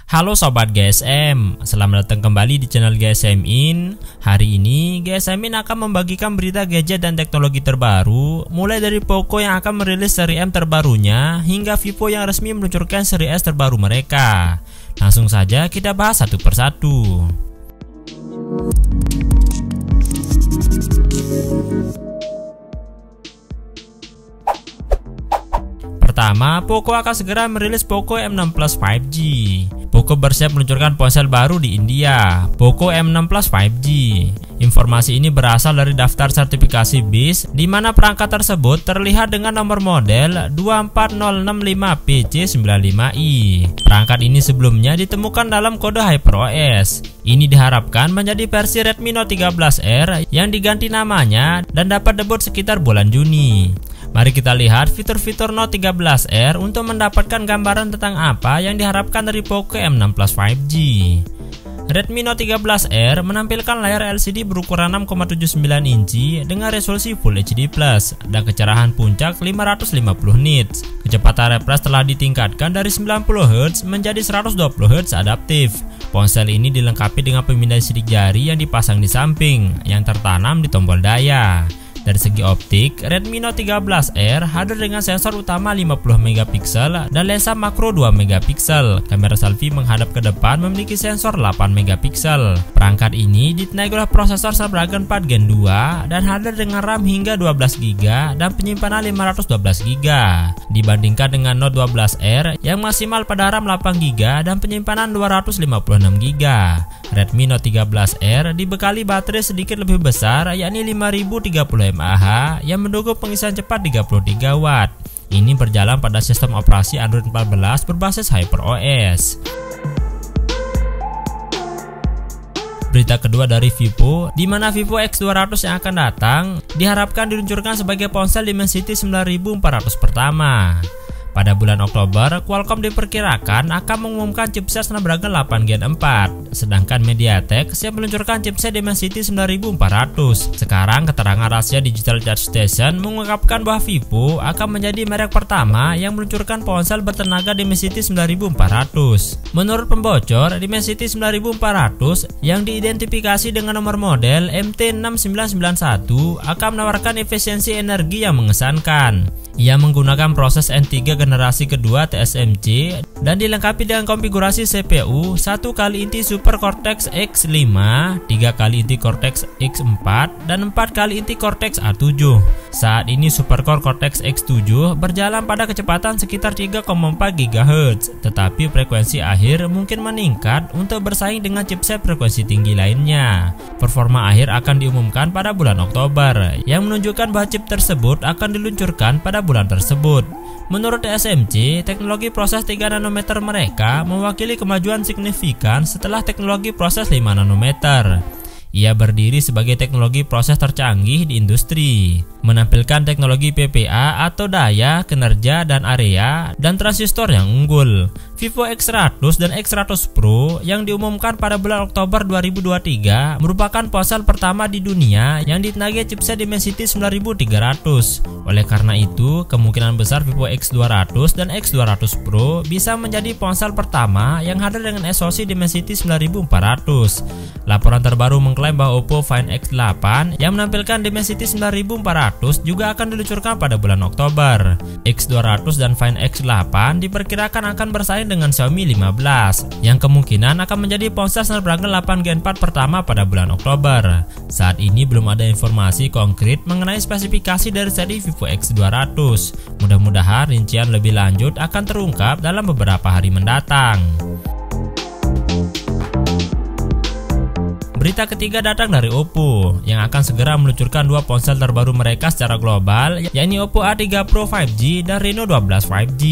Halo Sobat GSM, selamat datang kembali di channel GSM In. Hari ini GSM In akan membagikan berita gadget dan teknologi terbaru, mulai dari Poco yang akan merilis seri M terbarunya hingga Vivo yang resmi meluncurkan seri S terbaru mereka. Langsung saja kita bahas satu persatu. Pertama, Poco akan segera merilis Poco M6 Plus 5G. Poco bersiap meluncurkan ponsel baru di India, Poco M6 Plus 5G. Informasi ini berasal dari daftar sertifikasi BIS, di mana perangkat tersebut terlihat dengan nomor model 24065PC95i. Perangkat ini sebelumnya ditemukan dalam kode HyperOS. Ini diharapkan menjadi versi Redmi Note 13R yang diganti namanya dan dapat debut sekitar bulan Juni. Mari kita lihat fitur-fitur Note 13R untuk mendapatkan gambaran tentang apa yang diharapkan dari Poco M6 Plus 5G. Redmi Note 13R menampilkan layar LCD berukuran 6,79 inci dengan resolusi Full HD+ dan kecerahan puncak 550 nits. Kecepatan refresh telah ditingkatkan dari 90 Hz menjadi 120 Hz adaptif. Ponsel ini dilengkapi dengan pemindai sidik jari yang dipasang di samping yang tertanam di tombol daya. Dari segi optik, Redmi Note 13R hadir dengan sensor utama 50MP dan lensa makro 2MP. Kamera selfie menghadap ke depan memiliki sensor 8MP. Perangkat ini ditenagai oleh prosesor Snapdragon 4 Gen 2 dan hadir dengan RAM hingga 12GB dan penyimpanan 512GB. Dibandingkan dengan Note 12R yang maksimal pada RAM 8GB dan penyimpanan 256GB. Redmi Note 13R dibekali baterai sedikit lebih besar, yakni 5030 mAh yang mendukung pengisian cepat 33W. Ini berjalan pada sistem operasi Android 14 berbasis HyperOS. Berita kedua dari Vivo, di mana Vivo X200 yang akan datang diharapkan diluncurkan sebagai ponsel Dimensity 9400 pertama. Pada bulan Oktober, Qualcomm diperkirakan akan mengumumkan chipset Snapdragon 8 Gen 4, sedangkan MediaTek siap meluncurkan chipset Dimensity 9400. Sekarang, keterangan rahasia Digital Charge Station mengungkapkan bahwa Vivo akan menjadi merek pertama yang meluncurkan ponsel bertenaga Dimensity 9400. Menurut pembocor, Dimensity 9400 yang diidentifikasi dengan nomor model MT6991 akan menawarkan efisiensi energi yang mengesankan. Ia menggunakan proses N3 generasi kedua TSMC dan dilengkapi dengan konfigurasi CPU 1 kali inti Super Cortex X5, 3 kali inti Cortex X4, dan 4 kali inti Cortex A7. Saat ini Supercore Cortex X7 berjalan pada kecepatan sekitar 3,4 GHz, tetapi frekuensi akhir mungkin meningkat untuk bersaing dengan chipset frekuensi tinggi lainnya. Performa akhir akan diumumkan pada bulan Oktober, yang menunjukkan bahwa chip tersebut akan diluncurkan pada bulan tersebut. Menurut TSMC, teknologi proses 3 nanometer mereka mewakili kemajuan signifikan setelah teknologi proses 5 nanometer. Ia berdiri sebagai teknologi proses tercanggih di industri, menampilkan teknologi PPA atau daya, kinerja, dan area, dan transistor yang unggul. Vivo X100 dan X100 Pro yang diumumkan pada bulan Oktober 2023 merupakan ponsel pertama di dunia yang ditenagai chipset Dimensity 9300. Oleh karena itu, kemungkinan besar Vivo X200 dan X200 Pro bisa menjadi ponsel pertama yang hadir dengan SoC Dimensity 9400. Laporan terbaru mengklaim bahwa Oppo Find X8 yang menampilkan Dimensity 9400 juga akan diluncurkan pada bulan Oktober. X200 dan Find X8 diperkirakan akan bersaing dengan Xiaomi 15 yang kemungkinan akan menjadi ponsel Snapdragon 8 Gen 4 pertama pada bulan Oktober. Saat ini belum ada informasi konkret mengenai spesifikasi dari seri Vivo X200. Mudah-mudahan rincian lebih lanjut akan terungkap dalam beberapa hari mendatang. Berita ketiga datang dari Oppo yang akan segera meluncurkan dua ponsel terbaru mereka secara global, yakni Oppo A3 Pro 5G dan Reno 12 5G.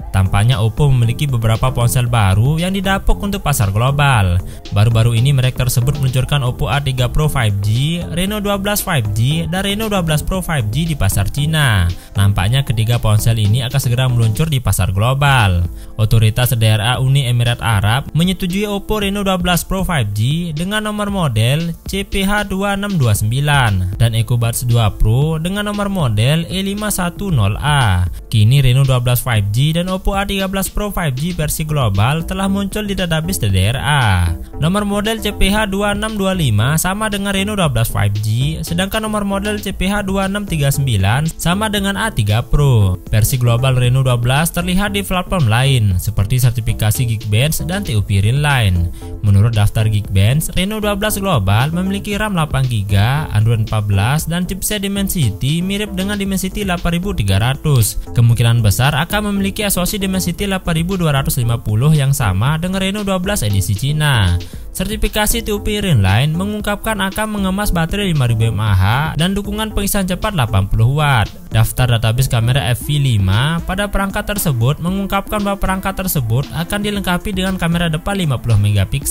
Tampaknya Oppo memiliki beberapa ponsel baru yang didapuk untuk pasar global. Baru-baru ini mereka tersebut meluncurkan Oppo A3 Pro 5G, Reno 12 5G, dan Reno 12 Pro 5G di pasar Cina. Nampaknya ketiga ponsel ini akan segera meluncur di pasar global. Otoritas DRA Uni Emirat Arab menyetujui Oppo Reno 12 Pro 5G dengan nomor model CPH2629 dan EcoBuds 2 Pro dengan nomor model E510A. Kini Reno 12 5G dan Oppo Oppo A13 Pro 5G versi global telah muncul di database DDRA. Nomor model CPH2625 sama dengan Reno 12 5G, sedangkan nomor model CPH2639 sama dengan A3 Pro. Versi global Reno 12 terlihat di platform lain seperti sertifikasi Geekbench dan TUV Realline. Menurut daftar Geekbench, Reno 12 global memiliki RAM 8GB, Android 14 dan chipset Dimensity mirip dengan Dimensity 8300. Kemungkinan besar akan memiliki SoC Dimensity 8250 yang sama dengan Reno 12 edisi Cina. Sertifikasi TUV Realline mengungkapkan akan mengemas baterai 5000 mAh dan dukungan pengisian cepat 80W. Daftar database kamera FV5 pada perangkat tersebut mengungkapkan bahwa perangkat tersebut akan dilengkapi dengan kamera depan 50MP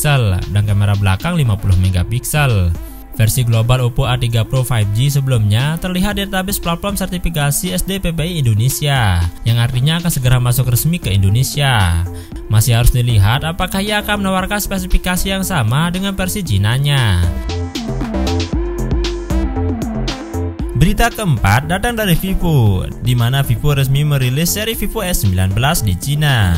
dan kamera belakang 50MP. Versi global Oppo A3 Pro 5G sebelumnya terlihat di database platform sertifikasi SDPPI Indonesia, yang artinya akan segera masuk resmi ke Indonesia. Masih harus dilihat apakah ia akan menawarkan spesifikasi yang sama dengan versi Cina-nya. Berita keempat datang dari Vivo, di mana Vivo resmi merilis seri Vivo S19 di Cina.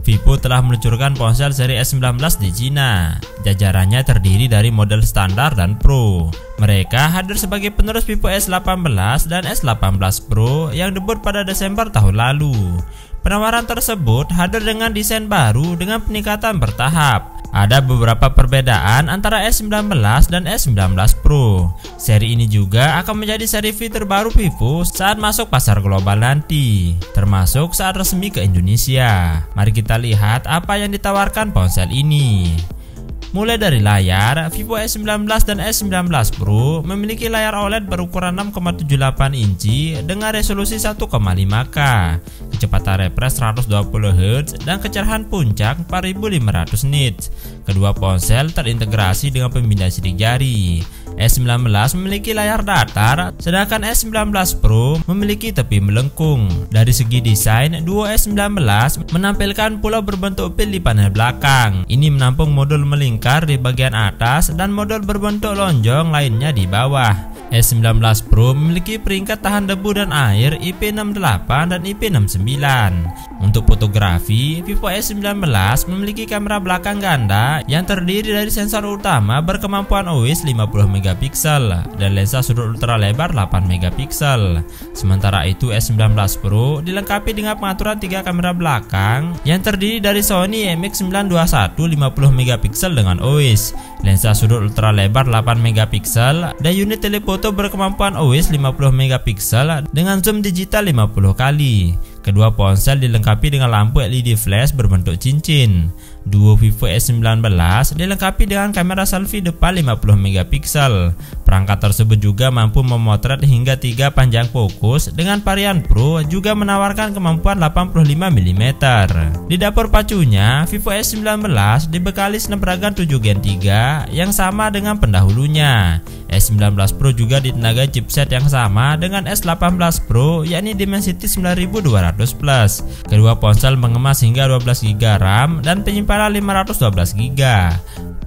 Vivo telah meluncurkan ponsel seri S19 di Cina. Jajarannya terdiri dari model standar dan Pro. Mereka hadir sebagai penerus Vivo S18 dan S18 Pro yang debut pada Desember tahun lalu. Penawaran tersebut hadir dengan desain baru dengan peningkatan bertahap. Ada beberapa perbedaan antara S19 dan S19 Pro. Seri ini juga akan menjadi seri fitur baru Vivo saat masuk pasar global nanti, termasuk saat resmi ke Indonesia. Mari kita lihat apa yang ditawarkan ponsel ini. Mulai dari layar, Vivo S19 dan S19 Pro memiliki layar OLED berukuran 6,78 inci dengan resolusi 1,5K, kecepatan refresh 120Hz dan kecerahan puncak 4500 nits. Kedua ponsel terintegrasi dengan pemindai sidik jari. S19 memiliki layar datar, sedangkan S19 Pro memiliki tepi melengkung. Dari segi desain, duo S19 menampilkan pulau berbentuk pil di panel belakang. Ini menampung modul melingkar di bagian atas dan modul berbentuk lonjong lainnya di bawah. S19 Pro memiliki peringkat tahan debu dan air IP68 dan IP69. Untuk fotografi, Vivo S19 memiliki kamera belakang ganda yang terdiri dari sensor utama berkemampuan OIS 50MP dan lensa sudut ultra lebar 8MP. Sementara itu S19 Pro dilengkapi dengan pengaturan 3 kamera belakang yang terdiri dari Sony IMX921 50MP dengan OIS, lensa sudut ultra lebar 8MP dan unit telefoto berkemampuan OIS 50MP dengan zoom digital 50 kali. Kedua ponsel dilengkapi dengan lampu LED flash berbentuk cincin. Duo Vivo S19 dilengkapi dengan kamera selfie depan 50MP. Perangkat tersebut juga mampu memotret hingga 3 panjang fokus, dengan varian Pro juga menawarkan kemampuan 85mm. Di dapur pacunya, Vivo S19 dibekali Snapdragon 7 Gen 3 yang sama dengan pendahulunya. S19 Pro juga ditenagai chipset yang sama dengan S18 Pro, yakni Dimensity 9200 Plus. Kedua ponsel mengemas hingga 12GB RAM dan penyimpanan 512GB.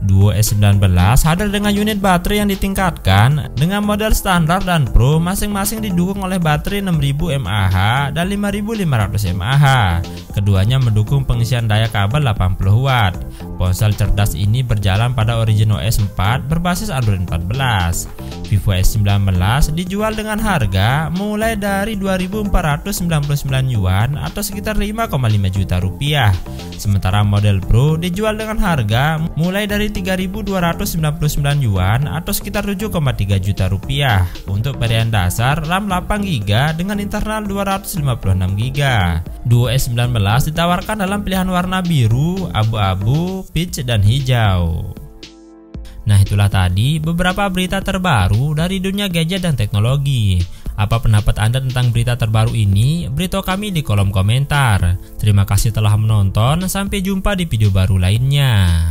Duo S19 hadir dengan unit baterai yang ditingkatkan dengan model standar dan Pro masing-masing didukung oleh baterai 6000 mAh dan 5500 mAh. Keduanya mendukung pengisian daya kabel 80W. Ponsel cerdas ini berjalan pada Origin OS 4 berbasis Android 14. Vivo S19 dijual dengan harga mulai dari 2.499 yuan atau sekitar 5,5 juta rupiah. Sementara model Pro dijual dengan harga mulai dari 3.299 yuan atau sekitar 7,3 juta rupiah. Untuk varian dasar RAM 8GB dengan internal 256GB. Duo S19 ditawarkan dalam pilihan warna biru, abu-abu, peach, dan hijau. Nah, itulah tadi beberapa berita terbaru dari dunia gadget dan teknologi. Apa pendapat Anda tentang berita terbaru ini? Beritahu kami di kolom komentar. Terima kasih telah menonton, sampai jumpa di video baru lainnya.